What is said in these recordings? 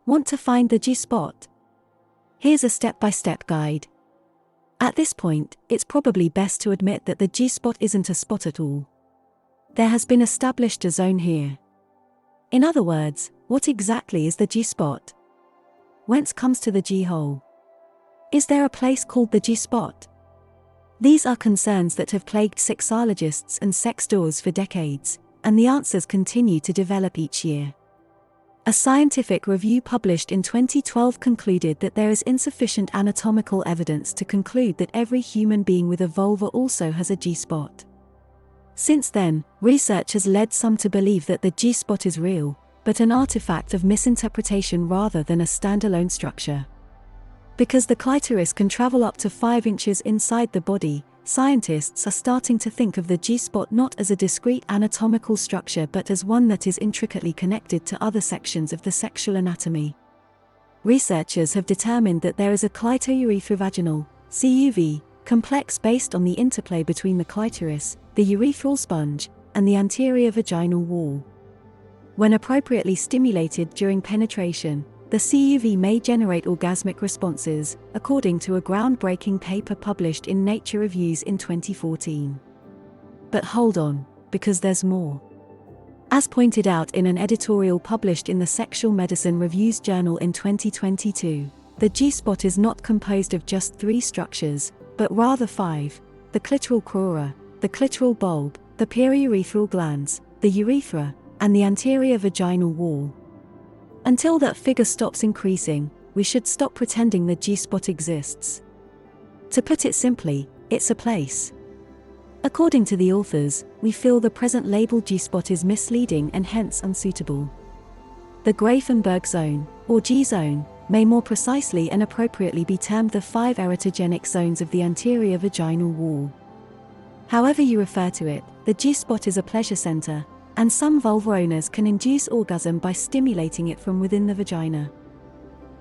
Want to find the G-spot? Here's a step-by-step guide. At this point, it's probably best to admit that the G-spot isn't a spot at all. There has been established a zone here. In other words, what exactly is the G-spot? Whence comes to the G-hole? Is there a place called the G-spot? These are concerns that have plagued sexologists and sex doers for decades, and the answers continue to develop each year. A scientific review published in 2012 concluded that there is insufficient anatomical evidence to conclude that every human being with a vulva also has a G-spot. Since then, research has led some to believe that the G-spot is real, but an artifact of misinterpretation rather than a standalone structure. Because the clitoris can travel up to 5 inches inside the body, scientists are starting to think of the G-spot not as a discrete anatomical structure but as one that is intricately connected to other sections of the sexual anatomy. Researchers have determined that there is a clito-urethrovaginal (CUV) complex based on the interplay between the clitoris, the urethral sponge, and the anterior vaginal wall. When appropriately stimulated during penetration, the CUV may generate orgasmic responses, according to a groundbreaking paper published in Nature Reviews in 2014. But hold on, because there's more. As pointed out in an editorial published in the Sexual Medicine Reviews journal in 2022, the G-spot is not composed of just 3 structures, but rather 5: the clitoral crura, the clitoral bulb, the periurethral glands, the urethra, and the anterior vaginal wall. Until that figure stops increasing, we should stop pretending the G-spot exists. To put it simply, it's a place. According to the authors, we feel the present label G-spot is misleading and hence unsuitable. The Grafenberg zone, or G-zone, may more precisely and appropriately be termed the 5 eretogenic zones of the anterior vaginal wall. However you refer to it, the G-spot is a pleasure center, and some vulva owners can induce orgasm by stimulating it from within the vagina.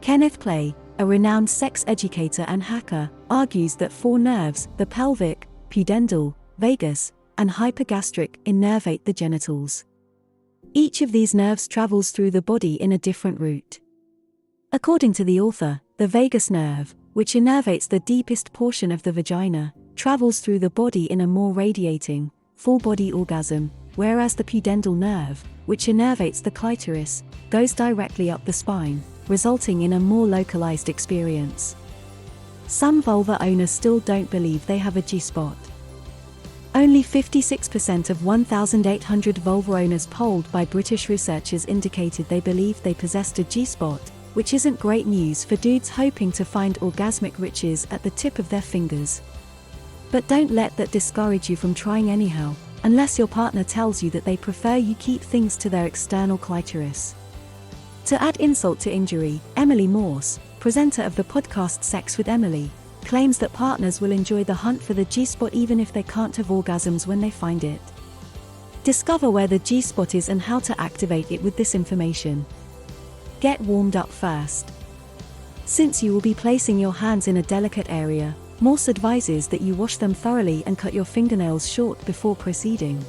Kenneth Play, a renowned sex educator and hacker, argues that 4 nerves, the pelvic, pudendal, vagus, and hypergastric, innervate the genitals. Each of these nerves travels through the body in a different route. According to the author, the vagus nerve, which innervates the deepest portion of the vagina, travels through the body in a more radiating, full-body orgasm, whereas the pudendal nerve, which innervates the clitoris, goes directly up the spine, resulting in a more localized experience. Some vulva owners still don't believe they have a G-spot. Only 56% of 1,800 vulva owners polled by British researchers indicated they believed they possessed a G-spot, which isn't great news for dudes hoping to find orgasmic riches at the tip of their fingers. But don't let that discourage you from trying anyhow, unless your partner tells you that they prefer you keep things to their external clitoris. To add insult to injury, Emily Morse, presenter of the podcast Sex with Emily, claims that partners will enjoy the hunt for the G-spot even if they can't have orgasms when they find it. Discover where the G-spot is and how to activate it with this information. Get warmed up first. Since you will be placing your hands in a delicate area, Morse advises that you wash them thoroughly and cut your fingernails short before proceeding.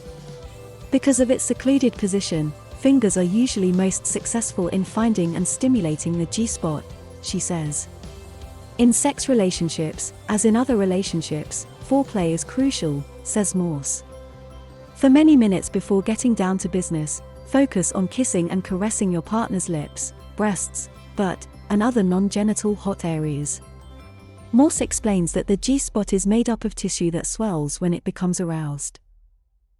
Because of its secluded position, fingers are usually most successful in finding and stimulating the G-spot, she says. In sex relationships, as in other relationships, foreplay is crucial, says Morse. For many minutes before getting down to business, focus on kissing and caressing your partner's lips, breasts, butt, and other non-genital hot areas. Morse explains that the G-spot is made up of tissue that swells when it becomes aroused.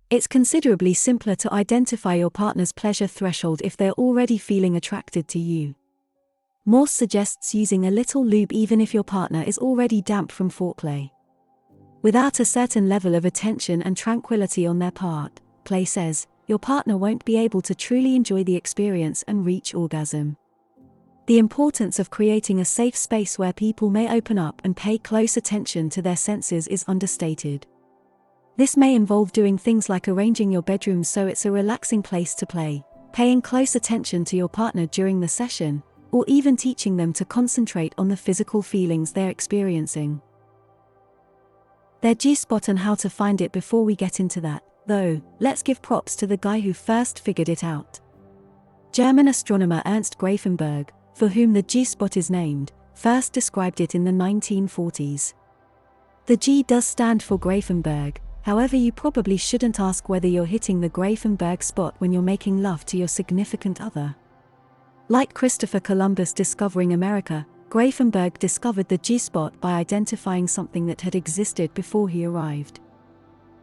It's considerably simpler to identify your partner's pleasure threshold if they're already feeling attracted to you. Morse suggests using a little lube even if your partner is already damp from foreplay. Without a certain level of attention and tranquility on their part, Play says, your partner won't be able to truly enjoy the experience and reach orgasm. The importance of creating a safe space where people may open up and pay close attention to their senses is understated. This may involve doing things like arranging your bedroom so it's a relaxing place to play, paying close attention to your partner during the session, or even teaching them to concentrate on the physical feelings they're experiencing. Their G-spot and how to find it. Before we get into that, though, let's give props to the guy who first figured it out. German astronomer Ernst Grafenberg, for whom the G-spot is named, first described it in the 1940s. The G does stand for Grafenberg, however you probably shouldn't ask whether you're hitting the Grafenberg spot when you're making love to your significant other. Like Christopher Columbus discovering America, Grafenberg discovered the G-spot by identifying something that had existed before he arrived.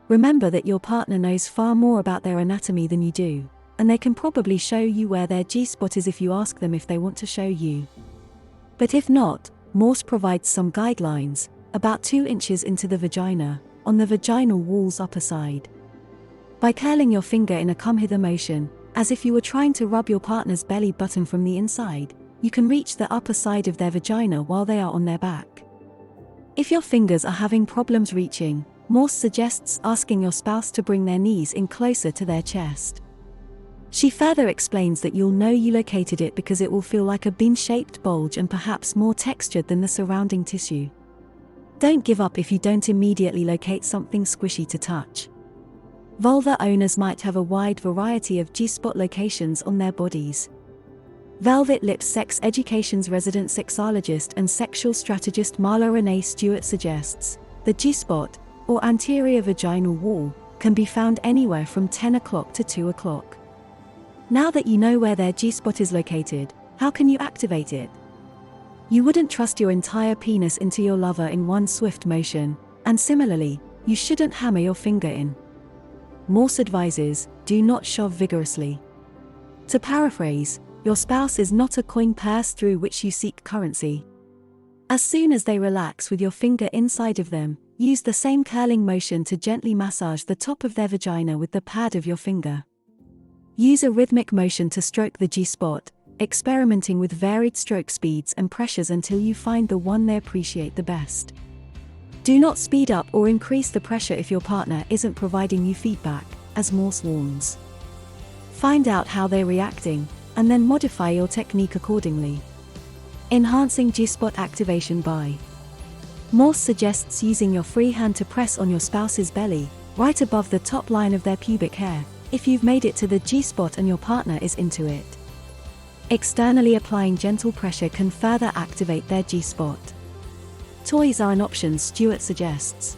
Remember that your partner knows far more about their anatomy than you do, and they can probably show you where their G-spot is if you ask them if they want to show you. But if not, Morse provides some guidelines, about 2 inches into the vagina, on the vaginal wall's upper side. By curling your finger in a come-hither motion, as if you were trying to rub your partner's belly button from the inside, you can reach the upper side of their vagina while they are on their back. If your fingers are having problems reaching, Morse suggests asking your spouse to bring their knees in closer to their chest. She further explains that you'll know you located it because it will feel like a bean-shaped bulge and perhaps more textured than the surrounding tissue. Don't give up if you don't immediately locate something squishy to touch. Vulva owners might have a wide variety of G-spot locations on their bodies. Velvet Lips Sex Education's resident sexologist and sexual strategist Marla Renee Stewart suggests, the G-spot, or anterior vaginal wall, can be found anywhere from 10 o'clock to 2 o'clock. Now that you know where their G-spot is located, how can you activate it? You wouldn't trust your entire penis into your lover in one swift motion, and similarly, you shouldn't hammer your finger in. Morse advises, do not shove vigorously. To paraphrase, your spouse is not a coin purse through which you seek currency. As soon as they relax with your finger inside of them, use the same curling motion to gently massage the top of their vagina with the pad of your finger. Use a rhythmic motion to stroke the G-spot, experimenting with varied stroke speeds and pressures until you find the one they appreciate the best. Do not speed up or increase the pressure if your partner isn't providing you feedback, as Morse warns. Find out how they're reacting, and then modify your technique accordingly. Enhancing G-spot activation by Morse suggests using your free hand to press on your spouse's belly, right above the top line of their pubic hair, if you've made it to the G-spot and your partner is into it. Externally applying gentle pressure can further activate their G-spot. Toys are an option, Stewart suggests.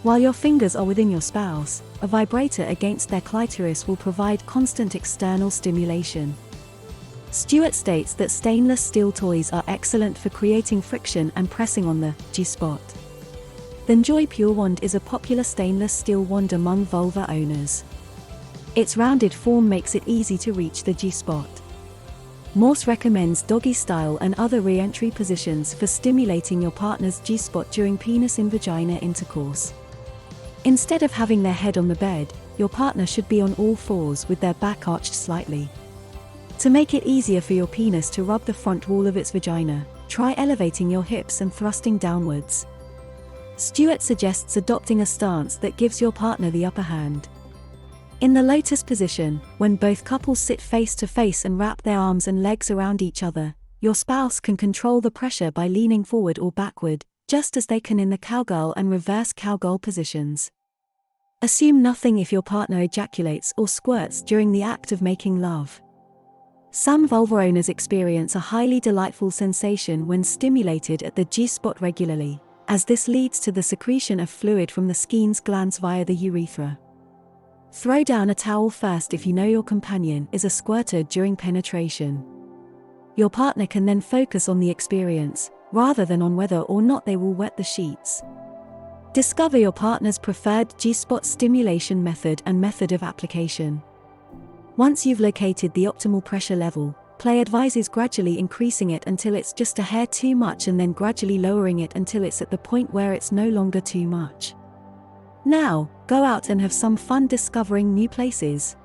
While your fingers are within your spouse, a vibrator against their clitoris will provide constant external stimulation. Stewart states that stainless steel toys are excellent for creating friction and pressing on the G-spot. The Enjoy Pure Wand is a popular stainless steel wand among vulva owners. Its rounded form makes it easy to reach the G-spot. Morse recommends doggy style and other re-entry positions for stimulating your partner's G-spot during penis in vagina intercourse. Instead of having their head on the bed, your partner should be on all fours with their back arched slightly. To make it easier for your penis to rub the front wall of its vagina, try elevating your hips and thrusting downwards. Stewart suggests adopting a stance that gives your partner the upper hand. In the lotus position, when both couples sit face to face and wrap their arms and legs around each other, your spouse can control the pressure by leaning forward or backward, just as they can in the cowgirl and reverse cowgirl positions. Assume nothing if your partner ejaculates or squirts during the act of making love. Some vulva owners experience a highly delightful sensation when stimulated at the G-spot regularly, as this leads to the secretion of fluid from the Skene's glands via the urethra. Throw down a towel first if you know your companion is a squirter during penetration. Your partner can then focus on the experience, rather than on whether or not they will wet the sheets. Discover your partner's preferred G-spot stimulation method and method of application. Once you've located the optimal pressure level, Play advises gradually increasing it until it's just a hair too much and then gradually lowering it until it's at the point where it's no longer too much. Now, go out and have some fun discovering new places.